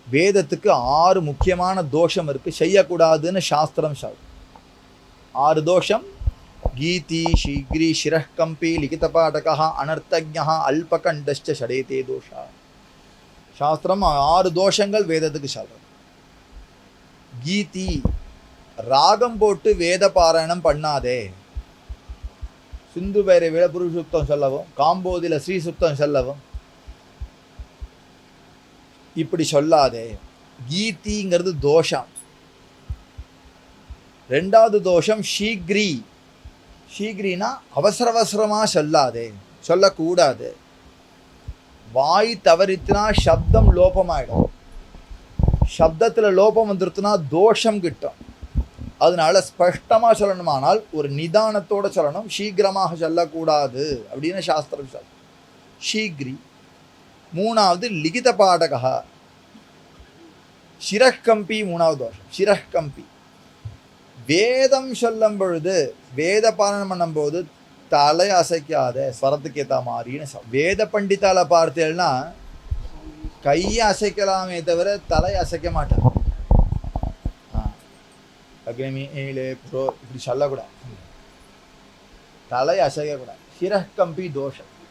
வேதத்துக்கு 6 முக்கியமான தோஷம் இருக்கு, செய்யக்கூடாதுன்னு சாஸ்திரம் சொல்லுது. 6 தோஷம். கீதி, சீக்ரி, சிரஹ்கம்பி, லிகிதபாடகா, அனர்த்தஜ்ஞா, அல்பகண்டஸ்ச ஷடேதே தோஷா. சாஸ்திரம் 6 தோஷங்கள் வேதத்துக்கு சொல்றது. கீதி, ராகம் போட்டு வேத பாராயணம் பண்ணாதே. சிந்து பைரவில புருஷ சுத்தம் சொல்லவும், காம்போதில ஸ்ரீ சுத்தம் சொல்லவும், இப்படி சொல்லாதே. கீதிங்கிறது தோஷம். ரெண்டாவது தோஷம் சீக்ரி. சீக்ரினா அவசர அவசரமாக சொல்லாதே, சொல்லக்கூடாது. வாய் தவறித்துனா சப்தம் லோபமாயிடும். சப்தத்தில் லோபம் வந்துருத்துனா தோஷம் கிட்டும். அதனால ஸ்பஷ்டமாக சொல்லணுமானால் ஒரு நிதானத்தோடு சொல்லணும், சீக்கிரமாக சொல்லக்கூடாது அப்படின்னு சாஸ்திரம் சொல்ல. சீக்ரி. மூணாவது லிகித பாடகா, சிரஹ்கம்பி. மூணாவது தோஷம் சிரஹ்கம்பி. வேதம் சொல்லும் பொழுது, வேத பாராயணம் பண்ணும்போது தலை அசைக்காத, ஸ்வரத்துக்கு ஏற்ற மாதிரின்னு வேத பண்டித்தால பார்த்தேன்னா கையை அசைக்கலாமே தவிர தலை அசைக்க மாட்டாங்க. அக்னிமி ஏழு ப்ரோ இப்படி சொல்லக்கூடாது, தலை அசைக்கக்கூடாது. சிரஹ்கம்பி தோஷம்.